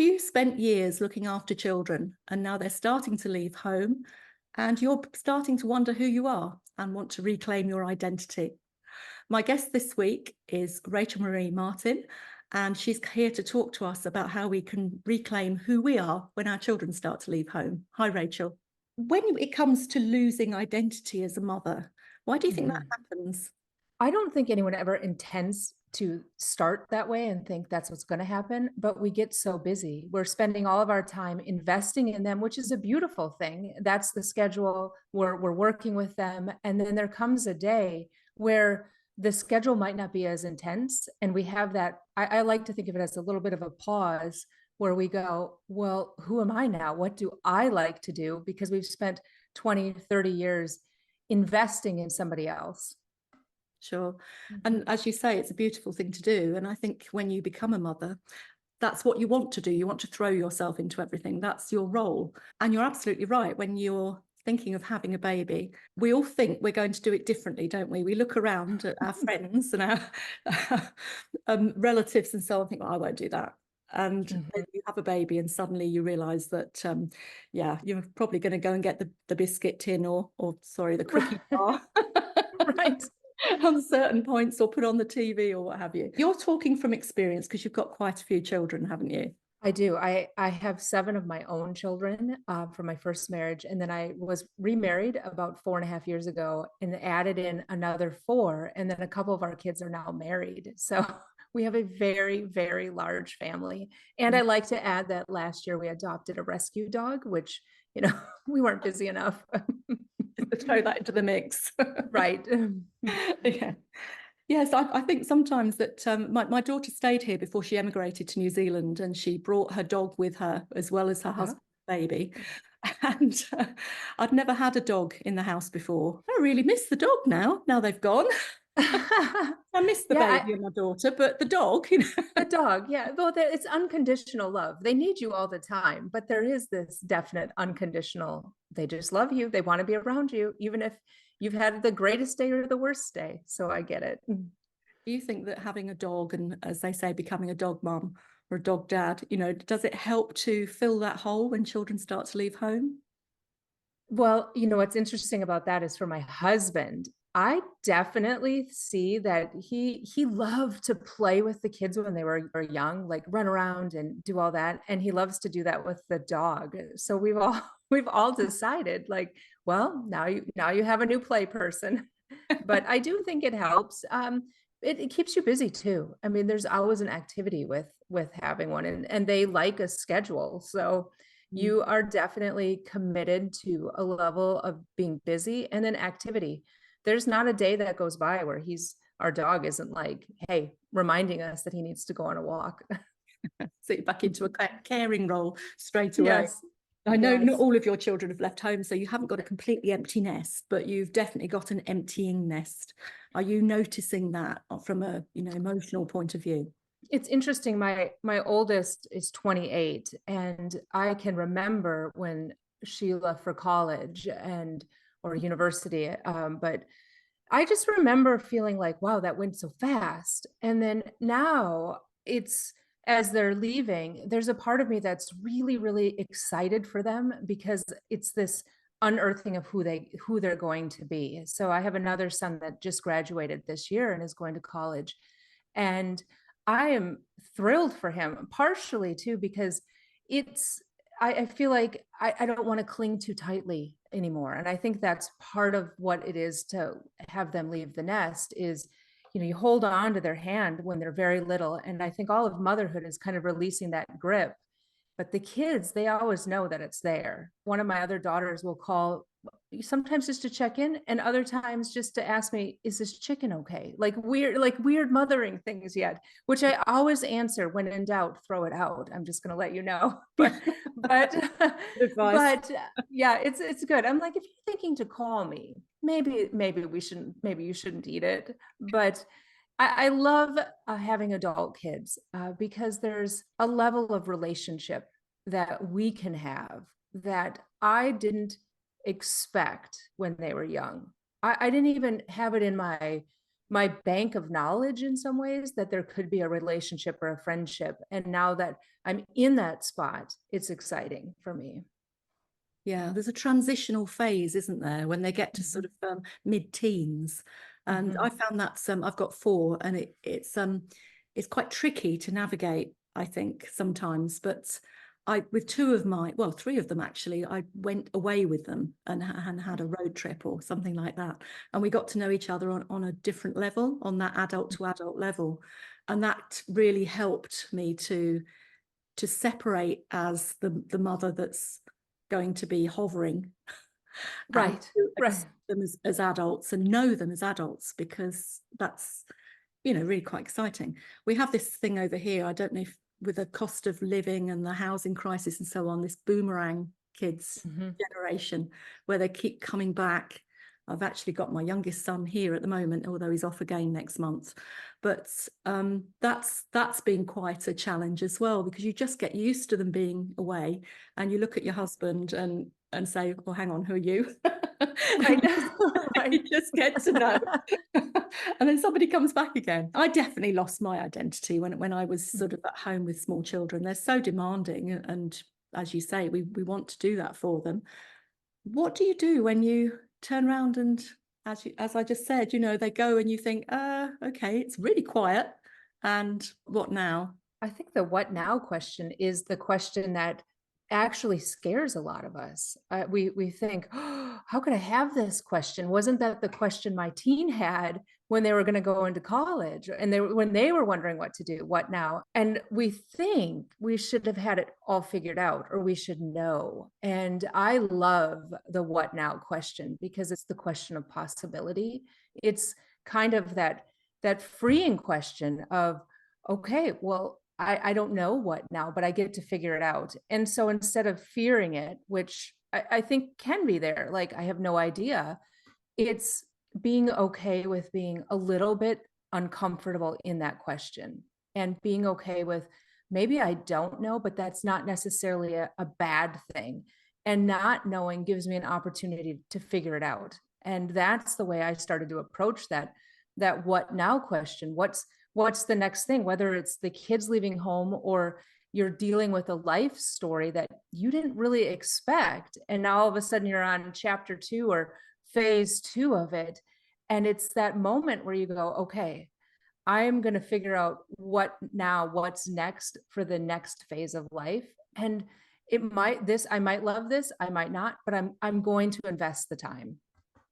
Have you spent years looking after children and now they're starting to leave home and you're starting to wonder who you are and want to reclaim your identity? My guest this week is Rachel Marie Martin, and she's here to talk to us about how we can reclaim who we are when our children start to leave home. Hi, Rachel. When it comes to losing identity as a mother, why do you think that Mhm. happens? I don't think anyone ever intends to start that way and think that's what's going to happen, but we get so busy. We're spending all of our time investing in them, which is a beautiful thing. That's the schedule. We're working with them. And then there comes a day where the schedule might not be as intense. And we have that. I like to think of it as a little bit of a pause where we go, well, who am I now? What do I like to do? Because we've spent 20, 30 years investing in somebody else. Sure. And Mhm. as you say, it's a beautiful thing to do. And I think when you become a mother, that's what you want to do. You want to throw yourself into everything. That's your role. And you're absolutely right. When you're thinking of having a baby, we all think we're going to do it differently, don't we? We look around at our friends and our relatives and so on, think, well, I won't do that. And then Mhm. you have a baby and suddenly you realize that, yeah, you're probably going to go and get the biscuit tin or sorry, the cookie jar. Right. On certain points or put on the TV or what have you. You're talking from experience because you've got quite a few children, haven't you? I do. I have 7 of my own children from my first marriage, and then I was remarried about 4.5 years ago and added in another 4, and then a couple of our kids are now married. So we have a very, very large family. And I like to add that last year we adopted a rescue dog, which, we weren't busy enough. Just to throw that into the mix. Right. Yeah. Yes, I think sometimes that my daughter stayed here before she emigrated to New Zealand, and she brought her dog with her as well as her Uh-huh. husband's baby. And I'd never had a dog in the house before. I really miss the dog now they've gone. I miss the Yeah, baby and my daughter, but the dog. the dog, yeah. Well, it's unconditional love. They need you all the time, but there is this definite unconditional. They just love you. They want to be around you, even if you've had the greatest day or the worst day. So I get it. Do you think that having a dog and, as they say, becoming a dog mum or a dog dad, does it help to fill that hole when children start to leave home? Well, what's interesting about that is for my husband, I definitely see that he loved to play with the kids when they were young, like run around and do all that, and he loves to do that with the dog. So we've all decided like, well, now you have a new play person. But I do think it helps. It keeps you busy too. I mean, there's always an activity with having one, and they like a schedule. So Mm. you are definitely committed to a level of being busy and then activity. There's not a day that goes by where our dog isn't like, hey, reminding us that he needs to go on a walk. So you're back into a caring role straight away. Yes. I know not Yes. all of your children have left home, so you haven't got a completely empty nest, but you've definitely got an emptying nest. Are you noticing that from a emotional point of view? It's interesting. My oldest is 28, and I can remember when she left for college and or university. But I just remember feeling like, wow, that went so fast. And then now it's as they're leaving, there's a part of me that's really, really excited for them because it's this unearthing of who they're going to be. So I have another son that just graduated this year and is going to college. And I am thrilled for him, partially too, because it's I feel like I don't want to cling too tightly anymore. And I think that's part of what it is to have them leave the nest is, you hold on to their hand when they're very little. And I think all of motherhood is kind of releasing that grip. But the kids, they always know that it's there. One of my other daughters will call sometimes just to check in and other times just to ask me, is this chicken okay? Like weird mothering things yet, which I always answer when in doubt, throw it out. I'm just going to let you know. But Advice. but yeah, it's good. I'm like, if you're thinking to call me, maybe you shouldn't eat it. But I love having adult kids because there's a level of relationship that we can have that I didn't expect when they were young. I didn't even have it in my my bank of knowledge in some ways, that there could be a relationship or a friendship. And now that I'm in that spot, it's exciting for me. Yeah, there's a transitional phase, isn't there, when they get to sort of mid-teens. And I found that I've got four, and it's quite tricky to navigate, I think, sometimes. But with three of them actually, I went away with them and had a road trip or something like that. And we got to know each other on a different level, on that adult to adult level. And that really helped me to separate as the mother that's going to be hovering, and Right, to right. accept them as adults and know them as adults, because that's, really quite exciting. We have this thing over here, I don't know if with the cost of living and the housing crisis and so on, this boomerang kids generation, where they keep coming back. I've actually got my youngest son here at the moment, although he's off again next month. But that's been quite a challenge as well, because you just get used to them being away, and you look at your husband and say, well, hang on, who are you? Right. You just get to know. And then somebody comes back again. I definitely lost my identity when I was sort of at home with small children. They're so demanding, and as you say, we want to do that for them. What do you do when you turn around and, as I just said, they go and you think, okay, it's really quiet, and what now? I think the what now question is the question that actually scares a lot of us. We think, oh, how could I have this question? Wasn't that the question my teen had when they were going to go into college, and when they were wondering what to do, what now? And we think we should have had it all figured out, or we should know. And I love the what now question, because it's the question of possibility. It's kind of that freeing question of, okay, well, I don't know what now, but I get to figure it out. And so instead of fearing it, which I think can be there, like, I have no idea, it's being okay with being a little bit uncomfortable in that question, and being okay with, maybe I don't know, but that's not necessarily a bad thing. And not knowing gives me an opportunity to figure it out. And that's the way I started to approach that what now question. What's the next thing, whether it's the kids leaving home, or you're dealing with a life story that you didn't really expect, and now all of a sudden you're on chapter 2 or phase 2 of it. And it's that moment where you go, okay, I'm going to figure out what's next for the next phase of life. And I might love this, I might not, but I'm going to invest the time.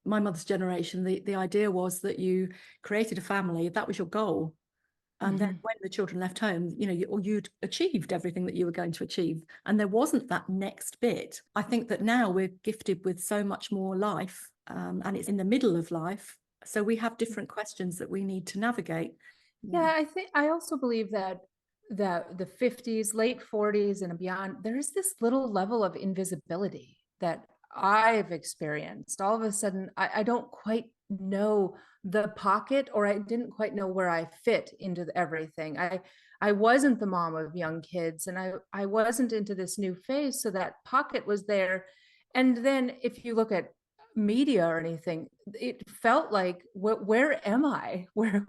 My mother's generation, the idea was that you created a family, that was your goal. And then when the children left home, you'd achieved everything that you were going to achieve. And there wasn't that next bit. I think that now we're gifted with so much more life, and it's in the middle of life. So we have different questions that we need to navigate. Yeah, I also believe that the 50s, late 40s and beyond, there is this little level of invisibility that I've experienced. All of a sudden, I don't quite know the pocket, or I didn't quite know where I fit into everything. I wasn't the mom of young kids, and I wasn't into this new phase, so that pocket was there. And then if you look at media or anything, it felt like, where am I? Where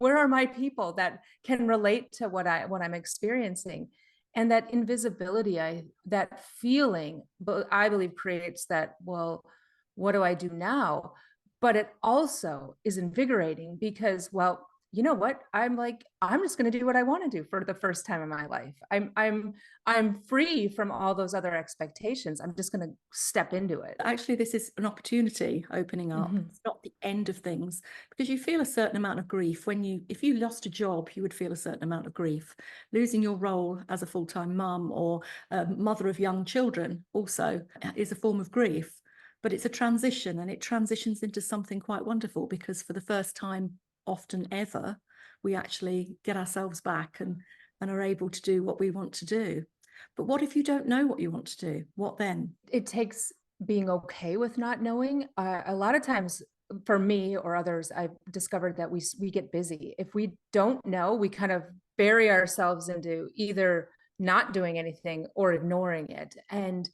are my people that can relate to what I'm experiencing? And that invisibility, that feeling, but I believe creates that, well, what do I do now? But it also is invigorating, because, well, you know what? I'm just going to do what I want to do for the first time in my life. I'm free from all those other expectations. I'm just going to step into it. Actually, this is an opportunity opening up. It's not the end of things, because you feel a certain amount of grief if you lost a job, you would feel a certain amount of grief. Losing your role as a full-time mum or a mother of young children also is a form of grief. But it's a transition, and it transitions into something quite wonderful, because for the first time, often ever, we actually get ourselves back and are able to do what we want to do. But what if you don't know what you want to do? What then? It takes being okay with not knowing. A lot of times, for me or others, I've discovered that we get busy. If we don't know, we kind of bury ourselves into either not doing anything or ignoring it. And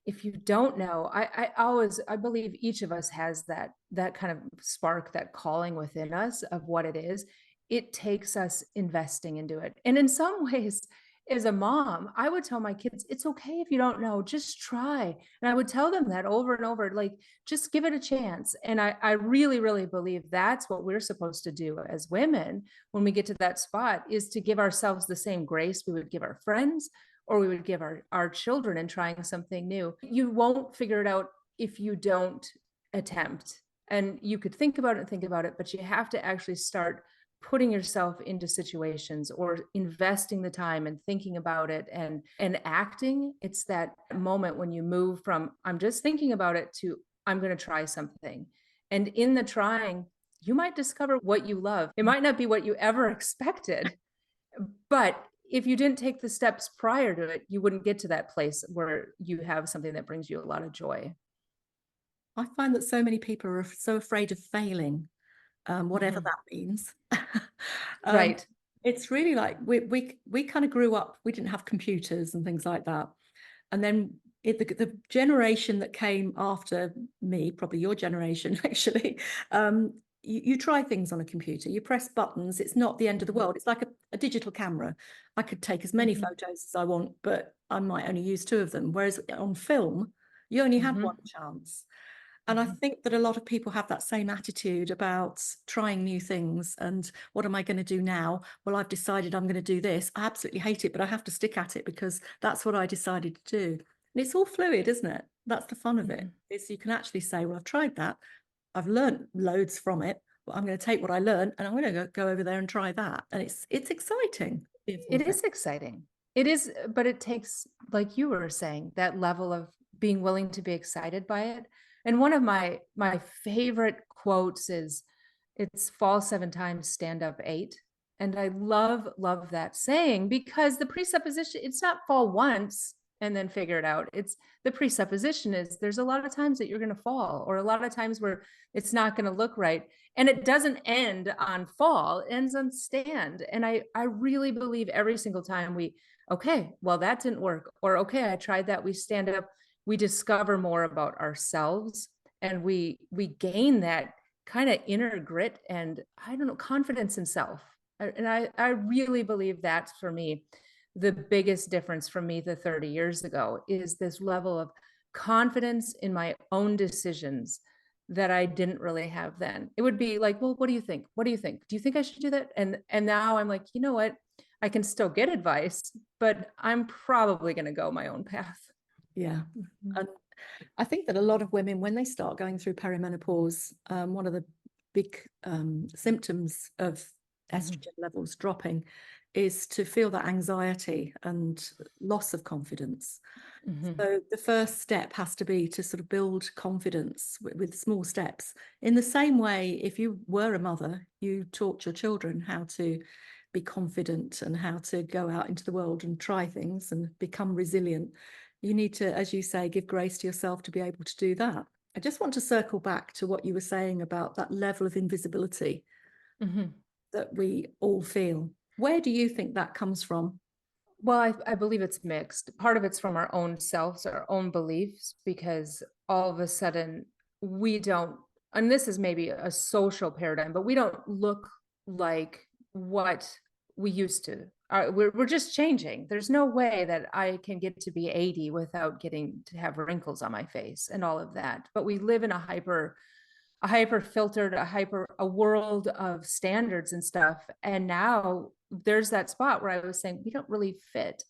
if you don't know, I believe each of us has that kind of spark, that calling within us of what it is. It takes us investing into it. And in some ways, as a mom, I would tell my kids, it's okay if you don't know, just try. And I would tell them that over and over, like, just give it a chance. And I really, really believe that's what we're supposed to do as women when we get to that spot, is to give ourselves the same grace we would give our friends, or we would give our children in trying something new. You won't figure it out if you don't attempt. And you could think about it and think about it, but you have to actually start putting yourself into situations or investing the time and thinking about it and acting. It's that moment when you move from I'm just thinking about it to I'm going to try something. And in the trying, you might discover what you love. It might not be what you ever expected, but if you didn't take the steps prior to it, you wouldn't get to that place where you have something that brings you a lot of joy. I find that so many people are so afraid of failing, whatever Mhm. that means. um, Right. it's really like we kind of grew up. We didn't have computers and things like that, and then the generation that came after me, probably your generation, actually, you try things on a computer. You press buttons. It's not the end of the Mhm. world. It's like a digital camera. I could take as many Mhm. photos as I want, but I might only use two of them. Whereas on film, you only had one Mhm. chance. And I Mhm. think that a lot of people have that same attitude about trying new things and what am I going to do now? Well, I've decided I'm going to do this. I absolutely hate it, but I have to stick at it because that's what I decided to do. And it's all fluid, isn't it? That's the fun of it. Mhm. Is you can actually say, well, I've tried that. I've learned loads from it, but I'm going to take what I learned and I'm going to go over there and try that. And it's exciting. It is exciting. It is, but it takes, like you were saying, that level of being willing to be excited by it. And one of my favorite quotes is, "It's fall 7 times, stand up 8." And I love that saying, because the presupposition, it's not fall once and then figure it out. It's the presupposition is there's a lot of times that you're going to fall, or a lot of times where it's not going to look right. And it doesn't end on fall, it ends on stand. And I really believe every single time we, okay, well, that didn't work, or okay, I tried that, we stand up, we discover more about ourselves, and we gain that kind of inner grit and, I don't know, confidence in self. And I really believe that's, for me, the biggest difference from me the 30 years ago, is this level of confidence in my own decisions that I didn't really have then. It would be like, well, what do you think? What do you think? Do you think I should do that? And now I'm like, you know what? I can still get advice, but I'm probably going to go my own path. Yeah. Mhm. And I think that a lot of women, when they start going through perimenopause, one of the big symptoms of Mhm. estrogen levels dropping is to feel that anxiety and loss of confidence. Mhm. So the first step has to be to sort of build confidence with small steps. In the same way, if you were a mother, you taught your children how to be confident and how to go out into the world and try things and become resilient. You need to, as you say, give grace to yourself to be able to do that. I just want to circle back to what you were saying about that level of invisibility Mhm. that we all feel. Where do you think that comes from? Well, I believe it's mixed. Part of it's from our own selves, our own beliefs, because all of a sudden we don't, and this is maybe a social paradigm, but we don't look like what we used to. We're just changing. There's no way that I can get to be 80 without getting to have wrinkles on my face and all of that. But we live in a hyper filtered, a world of standards and stuff. And now there's that spot where I was saying we don't really fit.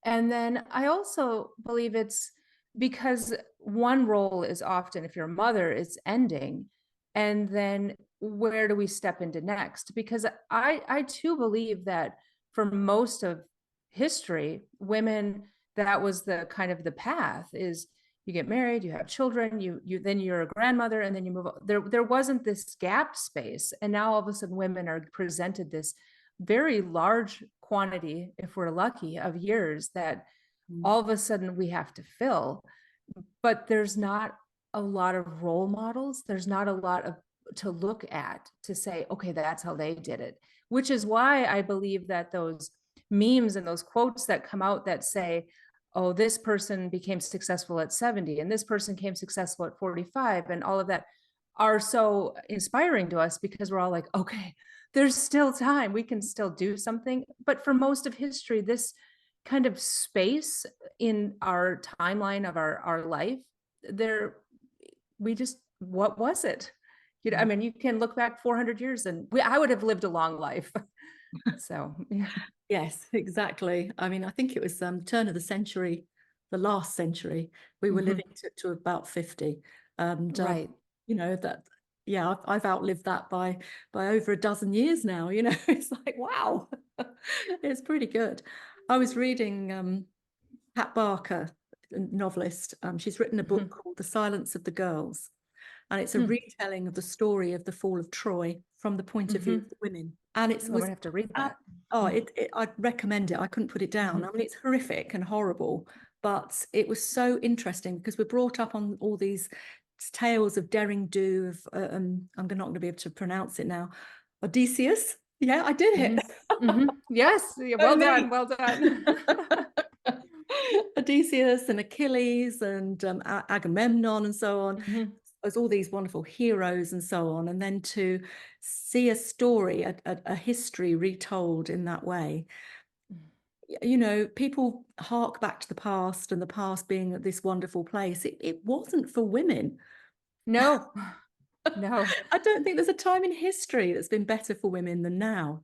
And then I also believe it's because one role is often, if you're a mother, is ending. And then where do we step into next? Because I too believe that for most of history, women, that was the kind of the path, is you get married, you have children, you then you're a grandmother, and then you move on. There wasn't this gap space. And now all of a sudden women are presented this very large quantity, if we're lucky, of years that Mm. all of a sudden we have to fill. But there's not a lot of role models. There's not a lot of to look at to say, okay, that's how they did it. Which is why I believe that those memes and those quotes that come out that say, oh, this person became successful at 70 and this person became successful at 45, and all of that are so inspiring to us because we're all like, okay, there's still time, we can still do something. But for most of history, this kind of space in our timeline of our life, there, we just, what was it? You know, I mean, you can look back 400 years and I would have lived a long life. So, yeah. Yes, exactly. I mean, I think it was turn of the century, the last century, we were living to about 50. And, Right. you know, that, yeah, I've outlived that by over a dozen years now, you know, it's like, wow, it's pretty good. I was reading Pat Barker, a novelist. She's written a book called The Silence of the Girls. And it's a retelling of the story of the fall of Troy from the point of view of the women. And it I'm was, gonna have to read that. I'd recommend it. I couldn't put it down. I mean, it's horrific and horrible, but it was so interesting because we're brought up on all these tales of daring do, of, I'm not going to be able to pronounce it now, Odysseus. Yeah, I did it. Yes, well done, well done. Odysseus and Achilles and Agamemnon and so on. There's all these wonderful heroes and so on. And then to see a story, a history retold in that way, you know, people hark back to the past and the past being this wonderful place. It wasn't for women. No, no. I don't think there's a time in history that's been better for women than now.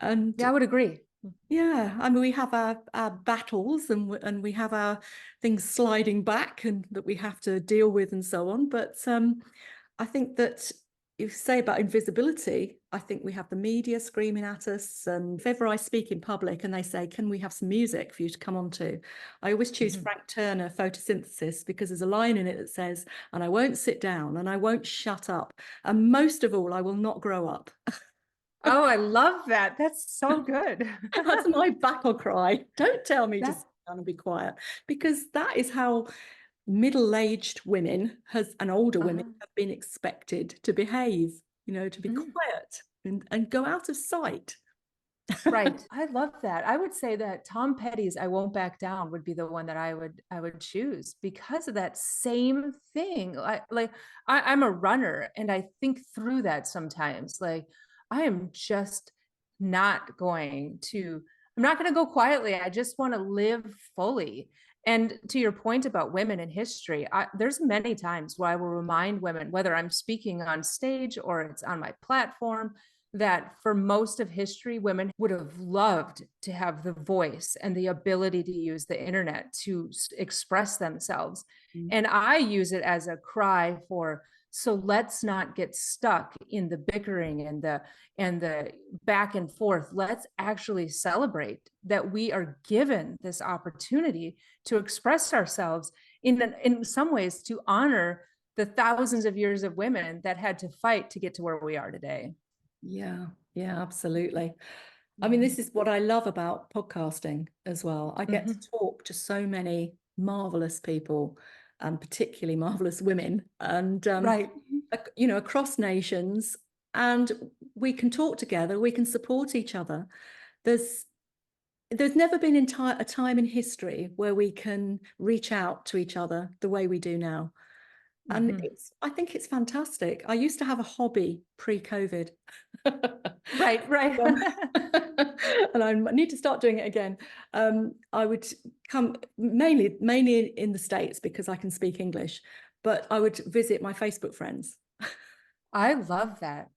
And Yeah, I would agree. yeah, I mean, we have our battles and we have our things sliding back and that we have to deal with and so on. But I think that if you say about invisibility, I think we have the media screaming at us. And if ever I speak in public and they say, can we have some music for you to come on to? I always choose Frank Turner, Photosynthesis, because there's a line in it that says, and I won't sit down and I won't shut up. And most of all, I will not grow up. Oh, I love that. That's so good. That's my battle cry. Don't tell me to sit down and be quiet, because that is how middle-aged women and older women have been expected to behave, you know, to be quiet and go out of sight. Right. I love that. I would say that Tom Petty's I Won't Back Down would be the one that I would choose because of that same thing. I'm a runner and I think through that sometimes. Like I am just not going to, I'm not going to go quietly. I just want to live fully. And to your point about women in history, there's many times where I will remind women, whether I'm speaking on stage or it's on my platform, that for most of history, women would have loved to have the voice and the ability to use the internet to express themselves. And I use it as a cry for, so let's not get stuck in the bickering and the back and forth. Let's actually celebrate that we are given this opportunity to express ourselves in some ways, to honor the thousands of years of women that had to fight to get to where we are today. Yeah, absolutely. I mean, this is what I love about podcasting as well. I get to talk to so many marvelous people, and particularly marvelous women, and Right. you know, across nations, and we can talk together, we can support each other. There's never been a time in history where we can reach out to each other the way we do now. And I think it's fantastic. I used to have a hobby pre-COVID. Right. And I need to start doing it again. I would come mainly in the States because I can speak English, but I would visit my Facebook friends. I love that.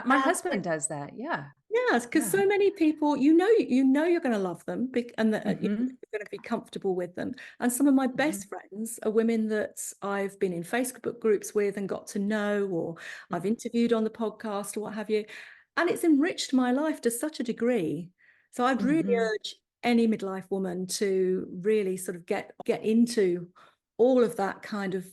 My husband does that. Yeah. Yes, because so many people, you know you're going to love them and that you're going to be comfortable with them. And some of my best friends are women that I've been in Facebook groups with and got to know, or I've interviewed on the podcast or what have you. And it's enriched my life to such a degree. So I'd really urge any midlife woman to really sort of get into all of that kind of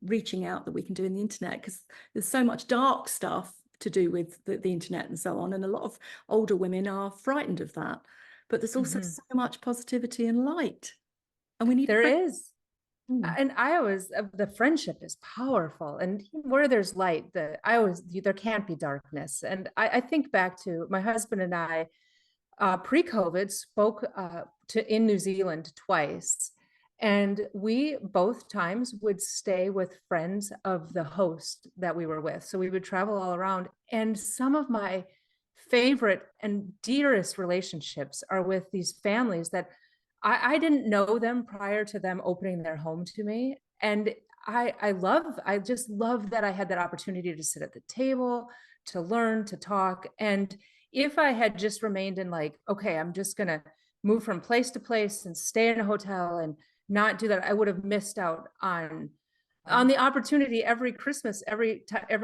reaching out that we can do in the internet, because there's so much dark stuff to do with the internet and so on, and a lot of older women are frightened of that, but there's also so much positivity and light, and we need there is. And I always, the friendship is powerful, and where there's light, there can't be darkness. And I think back to my husband and I pre-COVID spoke in New Zealand twice. And we both times would stay with friends of the host that we were with. So we would travel all around. And some of my favorite and dearest relationships are with these families that I didn't know them prior to them opening their home to me. And I just love that I had that opportunity to sit at the table, to learn, to talk. And if I had just remained in like, okay, I'm just going to move from place to place and stay in a hotel and not do that, I would have missed out on the opportunity. Every Christmas, every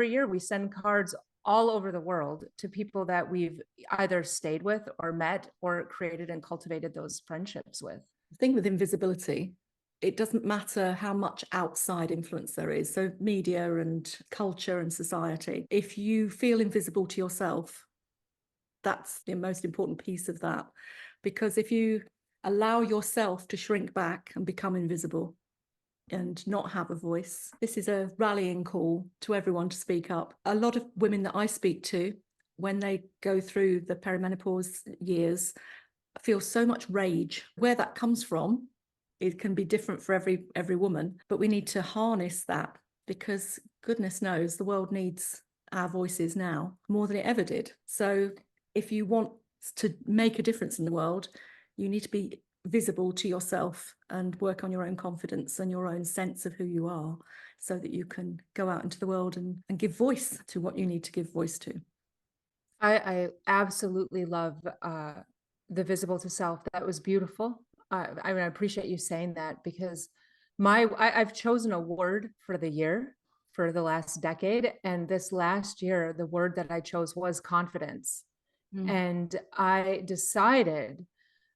year, we send cards all over the world to people that we've either stayed with or met or created and cultivated those friendships with. The thing with invisibility, it doesn't matter how much outside influence there is. So media and culture and society, if you feel invisible to yourself, that's the most important piece of that. Because if you allow yourself to shrink back and become invisible and not have a voice, this is a rallying call to everyone to speak up. A lot of women that I speak to, when they go through the perimenopause years, feel so much rage. Where that comes from, it can be different for every woman, but we need to harness that, because goodness knows the world needs our voices now more than it ever did. So if you want to make a difference in the world, you need to be visible to yourself and work on your own confidence and your own sense of who you are, so that you can go out into the world and give voice to what you need to give voice to. I absolutely love the visible to self. That was beautiful. I mean, I appreciate you saying that, because I've chosen a word for the year for the last decade. And this last year, the word that I chose was confidence. And I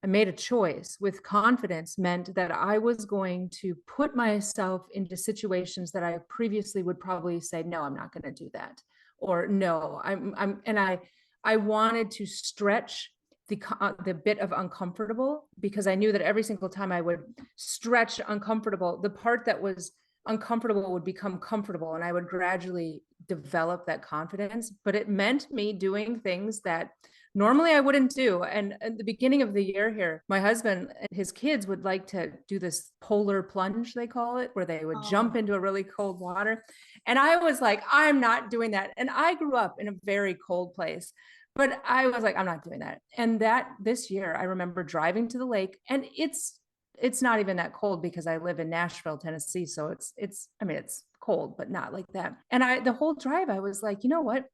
made a choice with confidence meant that I was going to put myself into situations that I previously would probably say, no, I'm not going to do that. Or no, I wanted to stretch the bit of uncomfortable, because I knew that every single time I would stretch uncomfortable, the part that was uncomfortable would become comfortable, and I would gradually develop that confidence. But it meant me doing things that normally I wouldn't do. And at the beginning of the year here, my husband and his kids would like to do this polar plunge, they call it, where they would jump into a really cold water. And I was like, I'm not doing that. And I grew up in a very cold place, but I was like, I'm not doing that. And this year, I remember driving to the lake, and it's not even that cold, because I live in Nashville, Tennessee. So it's cold, but not like that. And the whole drive, I was like, you know what?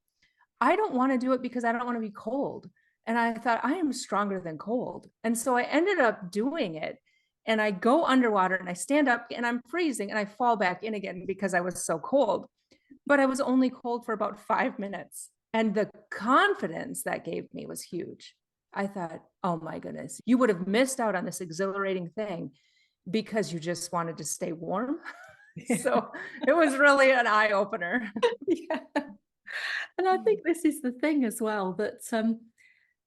I don't want to do it because I don't want to be cold. And I thought, I am stronger than cold. And so I ended up doing it. And I go underwater and I stand up and I'm freezing and I fall back in again because I was so cold. But I was only cold for about 5 minutes. And the confidence that gave me was huge. I thought, oh my goodness, you would have missed out on this exhilarating thing because you just wanted to stay warm. So it was really an eye opener. Yeah. And I think this is the thing as well, that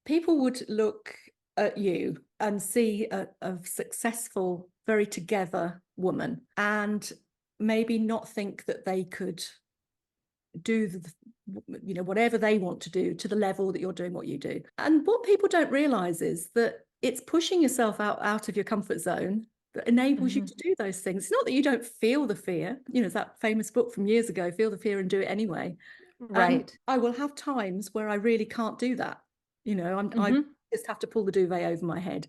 people would look at you and see a successful, very together woman, and maybe not think that they could do whatever they want to do to the level that you're doing what you do. And what people don't realize is that it's pushing yourself out of your comfort zone that enables you to do those things. It's not that you don't feel the fear. That famous book from years ago, Feel the Fear and Do It Anyway. Right. I will have times where I really can't do that. I just have to pull the duvet over my head.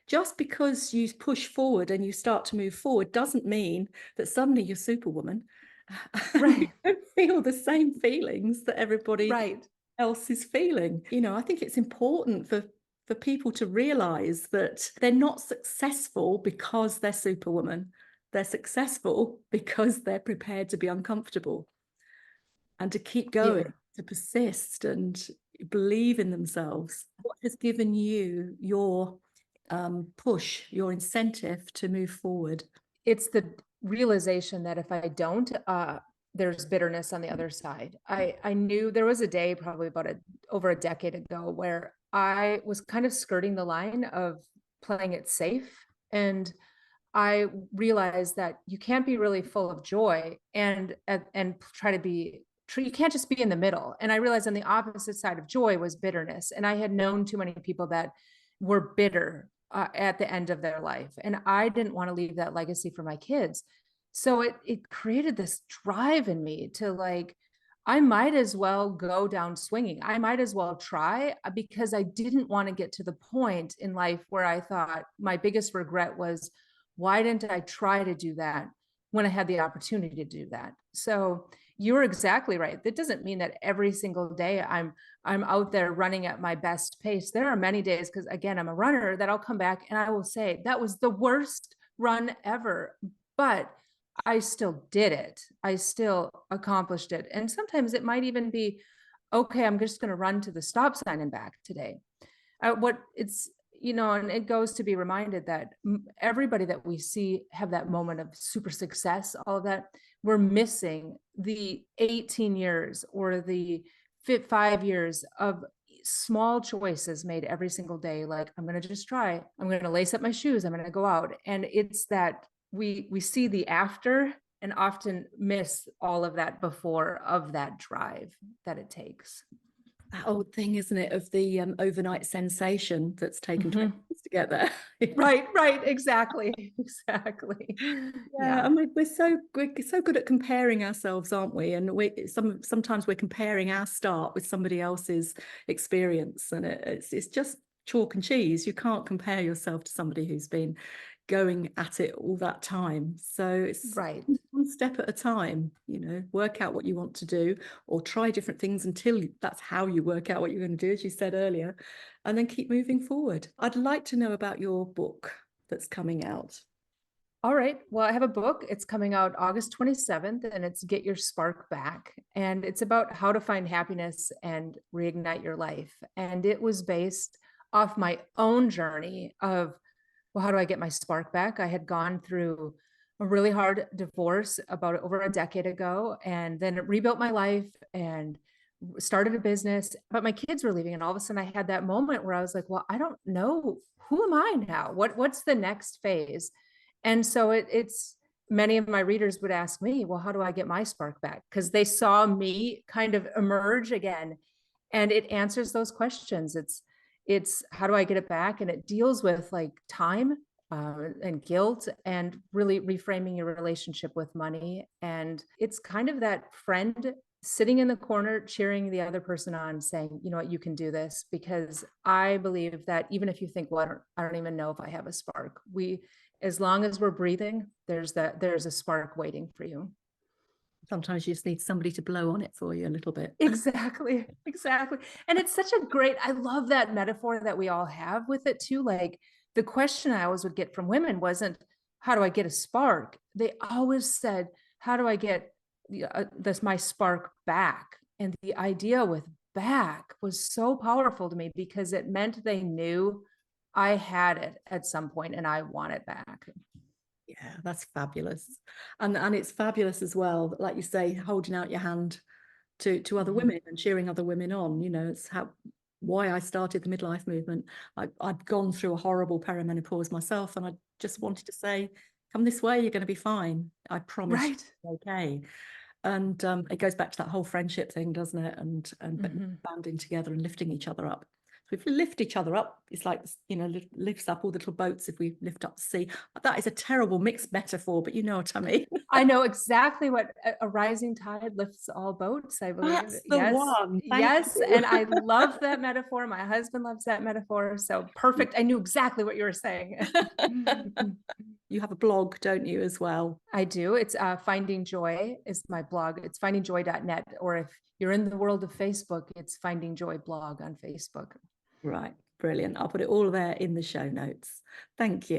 Just because you push forward and you start to move forward doesn't mean that suddenly you're Superwoman. Right. You don't feel the same feelings that everybody else is feeling. I think it's important for people to realize that they're not successful because they're Superwoman. They're successful because they're prepared to be uncomfortable and to keep going, to persist and believe in themselves. What has given you your push, your incentive to move forward? It's the realization that if I don't, there's bitterness on the other side. I knew there was a day probably over a decade ago where I was kind of skirting the line of playing it safe. And I realized that you can't be really full of joy and try to be true. You can't just be in the middle. And I realized on the opposite side of joy was bitterness. And I had known too many people that were bitter at the end of their life. And I didn't want to leave that legacy for my kids. So it created this drive in me to like, I might as well go down swinging. I might as well try, because I didn't want to get to the point in life where I thought my biggest regret was, why didn't I try to do that when I had the opportunity to do that? So you're exactly right. That doesn't mean that every single day I'm out there running at my best pace. There are many days, because again, I'm a runner, that I'll come back and I will say, that was the worst run ever. But I still did it. I still accomplished it. And sometimes it might even be, okay, I'm just going to run to the stop sign and back today. What it's, and it goes to be reminded that everybody that we see have that moment of super success, all of that, we're missing the 18 years or the 5 years of small choices made every single day. Like, I'm going to just try, I'm going to lace up my shoes, I'm going to go out. And it's that we see the after and often miss all of that before of that drive that it takes. That old thing, isn't it, of the overnight sensation that's taken 20 years to get there. Right, exactly. Yeah, I mean, we're so good at comparing ourselves, aren't we? And sometimes we're comparing our start with somebody else's experience, and it's just chalk and cheese. You can't compare yourself to somebody who's been going at it all that time. So it's Right. one step at a time, work out what you want to do, or try different things until that's how you work out what you're going to do, as you said earlier, and then keep moving forward. I'd like to know about your book that's coming out. All right. Well, I have a book. It's coming out August 27th, and it's Get Your Spark Back. And it's about how to find happiness and reignite your life. And it was based off my own journey of, well, how do I get my spark back? I had gone through a really hard divorce about over a decade ago, and then rebuilt my life and started a business, but my kids were leaving. And all of a sudden I had that moment where I was like, well, I don't know, who am I now? What's the next phase? And so it's many of my readers would ask me, well, how do I get my spark back? Because they saw me kind of emerge again. And it answers those questions. It's how do I get it back? And it deals with like time and guilt, and really reframing your relationship with money. And it's kind of that friend sitting in the corner, cheering the other person on, saying, you know what, you can do this. Because I believe that even if you think, well, I don't even know if I have a spark, as long as we're breathing, there's a spark waiting for you. Sometimes you just need somebody to blow on it for you a little bit. Exactly. And it's such a I love that metaphor that we all have with it too. Like, the question I always would get from women wasn't, how do I get a spark? They always said, how do I get my spark back? And the idea with back was so powerful to me, because it meant they knew I had it at some point and I want it back. Yeah, that's fabulous. And it's fabulous as well, like you say, holding out your hand to other women and cheering other women on. It's why I started the midlife movement. I'd gone through a horrible perimenopause myself, and I just wanted to say, come this way, you're going to be fine. I promise. Right. You're okay. And it goes back to that whole friendship thing, doesn't it? And banding together and lifting each other up. So if we lift each other up, it's like, lifts up all the little boats if we lift up the sea. That is a terrible mixed metaphor, but you know what I mean. I know exactly what a rising tide lifts all boats, I believe. That's the one. Yes. You. And I love that metaphor. My husband loves that metaphor. So perfect. I knew exactly what you were saying. You have a blog, don't you, as well? I do. It's Finding Joy is my blog. It's findingjoy.net. Or if you're in the world of Facebook, it's Finding Joy blog on Facebook. Right. Brilliant. I'll put it all there in the show notes. Thank you.